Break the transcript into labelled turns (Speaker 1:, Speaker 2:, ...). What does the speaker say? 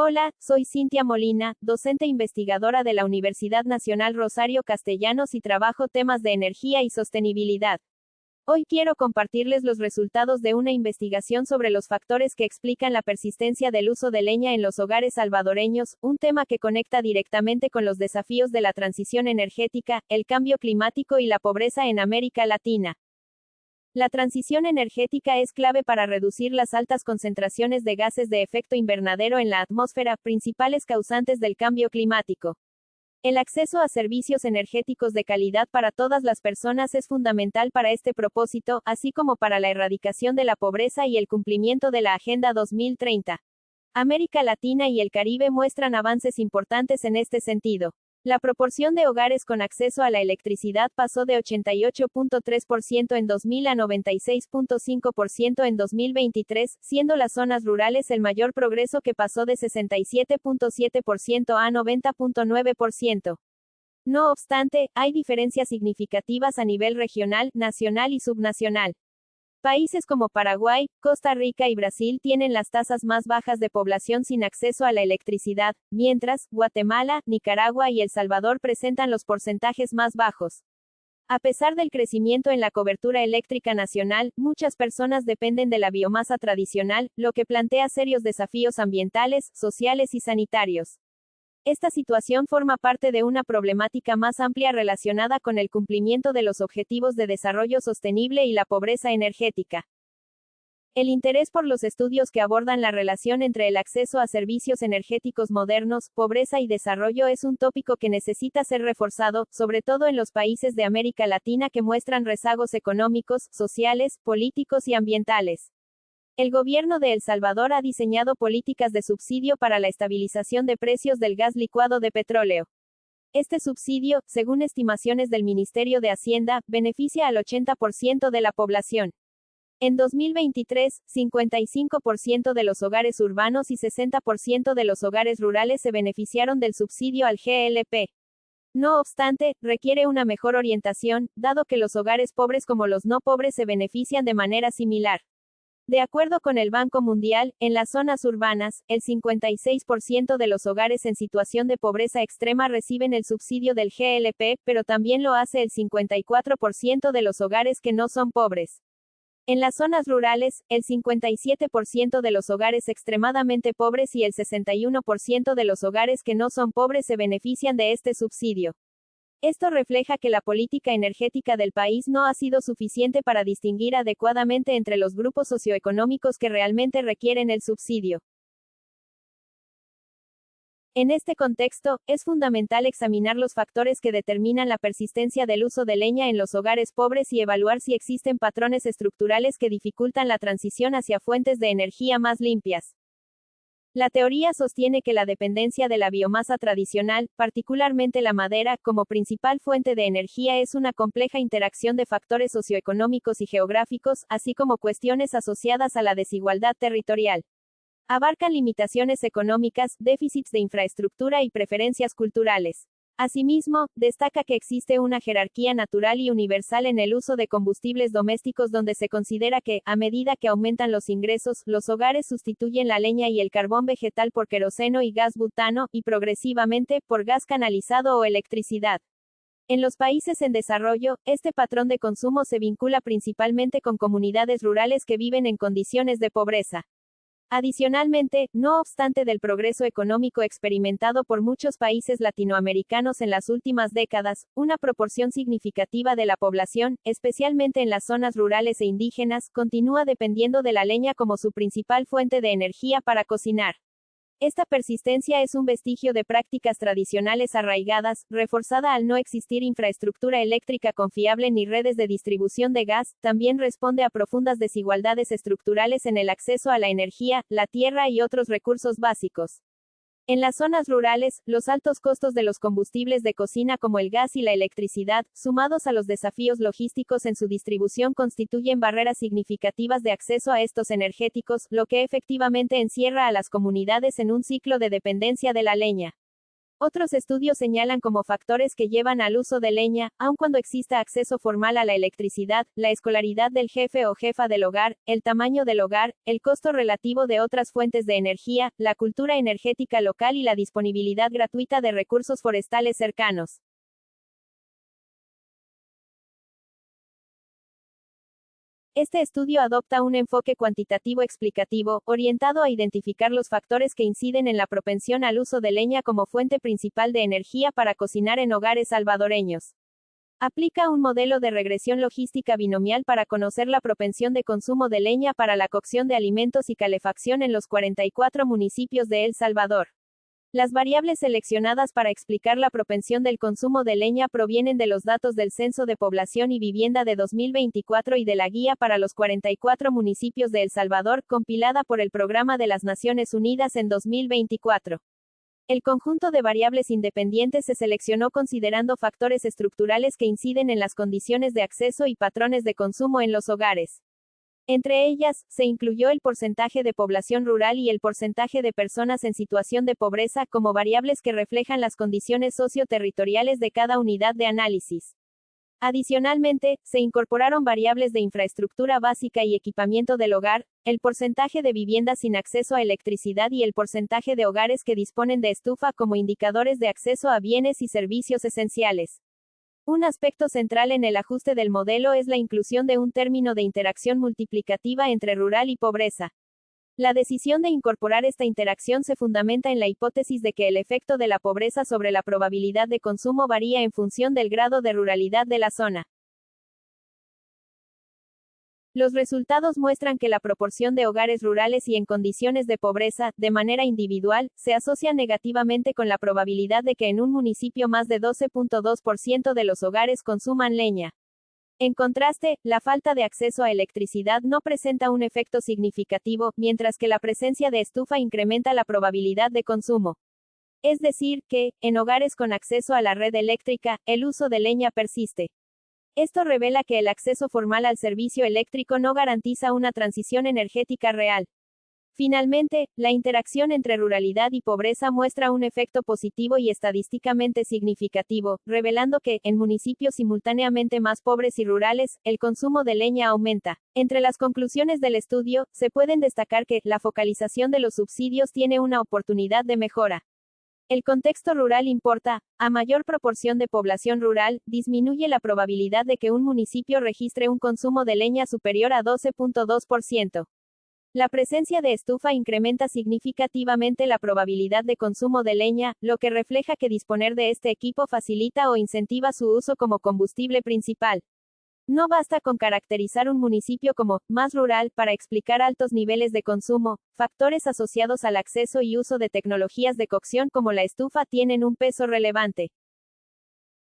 Speaker 1: Hola, soy Cintia Molina, docente investigadora de la Universidad Nacional Rosario Castellanos y trabajo temas de energía y sostenibilidad. Hoy quiero compartirles los resultados de una investigación sobre los factores que explican la persistencia del uso de leña en los hogares salvadoreños, un tema que conecta directamente con los desafíos de la transición energética, el cambio climático y la pobreza en América Latina. La transición energética es clave para reducir las altas concentraciones de gases de efecto invernadero en la atmósfera, principales causantes del cambio climático. El acceso a servicios energéticos de calidad para todas las personas es fundamental para este propósito, así como para la erradicación de la pobreza y el cumplimiento de la Agenda 2030. América Latina y el Caribe muestran avances importantes en este sentido. La proporción de hogares con acceso a la electricidad pasó de 88.3% en 2000 a 96.5% en 2023, siendo las zonas rurales el mayor progreso, que pasó de 67.7% a 90.9%. No obstante, hay diferencias significativas a nivel regional, nacional y subnacional. Países como Paraguay, Costa Rica y Brasil tienen las tasas más bajas de población sin acceso a la electricidad, mientras Guatemala, Nicaragua y El Salvador presentan los porcentajes más bajos. A pesar del crecimiento en la cobertura eléctrica nacional, muchas personas dependen de la biomasa tradicional, lo que plantea serios desafíos ambientales, sociales y sanitarios. Esta situación forma parte de una problemática más amplia relacionada con el cumplimiento de los Objetivos de Desarrollo Sostenible y la pobreza energética. El interés por los estudios que abordan la relación entre el acceso a servicios energéticos modernos, pobreza y desarrollo es un tópico que necesita ser reforzado, sobre todo en los países de América Latina que muestran rezagos económicos, sociales, políticos y ambientales. El gobierno de El Salvador ha diseñado políticas de subsidio para la estabilización de precios del gas licuado de petróleo. Este subsidio, según estimaciones del Ministerio de Hacienda, beneficia al 80% de la población. En 2023, 55% de los hogares urbanos y 60% de los hogares rurales se beneficiaron del subsidio al GLP. No obstante, requiere una mejor orientación, dado que los hogares pobres como los no pobres se benefician de manera similar. De acuerdo con el Banco Mundial, en las zonas urbanas, el 56% de los hogares en situación de pobreza extrema reciben el subsidio del GLP, pero también lo hace el 54% de los hogares que no son pobres. En las zonas rurales, el 57% de los hogares extremadamente pobres y el 61% de los hogares que no son pobres se benefician de este subsidio. Esto refleja que la política energética del país no ha sido suficiente para distinguir adecuadamente entre los grupos socioeconómicos que realmente requieren el subsidio. En este contexto, es fundamental examinar los factores que determinan la persistencia del uso de leña en los hogares pobres y evaluar si existen patrones estructurales que dificultan la transición hacia fuentes de energía más limpias. La teoría sostiene que la dependencia de la biomasa tradicional, particularmente la madera, como principal fuente de energía es una compleja interacción de factores socioeconómicos y geográficos, así como cuestiones asociadas a la desigualdad territorial. Abarcan limitaciones económicas, déficits de infraestructura y preferencias culturales. Asimismo, destaca que existe una jerarquía natural y universal en el uso de combustibles domésticos donde se considera que, a medida que aumentan los ingresos, los hogares sustituyen la leña y el carbón vegetal por queroseno y gas butano, y progresivamente, por gas canalizado o electricidad. En los países en desarrollo, este patrón de consumo se vincula principalmente con comunidades rurales que viven en condiciones de pobreza. Adicionalmente, no obstante del progreso económico experimentado por muchos países latinoamericanos en las últimas décadas, una proporción significativa de la población, especialmente en las zonas rurales e indígenas, continúa dependiendo de la leña como su principal fuente de energía para cocinar. Esta persistencia es un vestigio de prácticas tradicionales arraigadas, reforzada al no existir infraestructura eléctrica confiable ni redes de distribución de gas. También responde a profundas desigualdades estructurales en el acceso a la energía, la tierra y otros recursos básicos. En las zonas rurales, los altos costos de los combustibles de cocina como el gas y la electricidad, sumados a los desafíos logísticos en su distribución, constituyen barreras significativas de acceso a estos energéticos, lo que efectivamente encierra a las comunidades en un ciclo de dependencia de la leña. Otros estudios señalan como factores que llevan al uso de leña, aun cuando exista acceso formal a la electricidad, la escolaridad del jefe o jefa del hogar, el tamaño del hogar, el costo relativo de otras fuentes de energía, la cultura energética local y la disponibilidad gratuita de recursos forestales cercanos. Este estudio adopta un enfoque cuantitativo explicativo, orientado a identificar los factores que inciden en la propensión al uso de leña como fuente principal de energía para cocinar en hogares salvadoreños. Aplica un modelo de regresión logística binomial para conocer la propensión de consumo de leña para la cocción de alimentos y calefacción en los 44 municipios de El Salvador. Las variables seleccionadas para explicar la propensión del consumo de leña provienen de los datos del Censo de Población y Vivienda de 2024 y de la Guía para los 44 municipios de El Salvador, compilada por el Programa de las Naciones Unidas en 2024. El conjunto de variables independientes se seleccionó considerando factores estructurales que inciden en las condiciones de acceso y patrones de consumo en los hogares. Entre ellas, se incluyó el porcentaje de población rural y el porcentaje de personas en situación de pobreza como variables que reflejan las condiciones socioterritoriales de cada unidad de análisis. Adicionalmente, se incorporaron variables de infraestructura básica y equipamiento del hogar, el porcentaje de viviendas sin acceso a electricidad y el porcentaje de hogares que disponen de estufa como indicadores de acceso a bienes y servicios esenciales. Un aspecto central en el ajuste del modelo es la inclusión de un término de interacción multiplicativa entre rural y pobreza. La decisión de incorporar esta interacción se fundamenta en la hipótesis de que el efecto de la pobreza sobre la probabilidad de consumo varía en función del grado de ruralidad de la zona. Los resultados muestran que la proporción de hogares rurales y en condiciones de pobreza, de manera individual, se asocia negativamente con la probabilidad de que en un municipio más de 12.2% de los hogares consuman leña. En contraste, la falta de acceso a electricidad no presenta un efecto significativo, mientras que la presencia de estufa incrementa la probabilidad de consumo. Es decir, que, en hogares con acceso a la red eléctrica, el uso de leña persiste. Esto revela que el acceso formal al servicio eléctrico no garantiza una transición energética real. Finalmente, la interacción entre ruralidad y pobreza muestra un efecto positivo y estadísticamente significativo, revelando que, en municipios simultáneamente más pobres y rurales, el consumo de leña aumenta. Entre las conclusiones del estudio, se pueden destacar que, la focalización de los subsidios tiene una oportunidad de mejora. El contexto rural importa. A mayor proporción de población rural, disminuye la probabilidad de que un municipio registre un consumo de leña superior a 12.2%. La presencia de estufa incrementa significativamente la probabilidad de consumo de leña, lo que refleja que disponer de este equipo facilita o incentiva su uso como combustible principal. No basta con caracterizar un municipio como más rural para explicar altos niveles de consumo. Factores asociados al acceso y uso de tecnologías de cocción como la estufa tienen un peso relevante.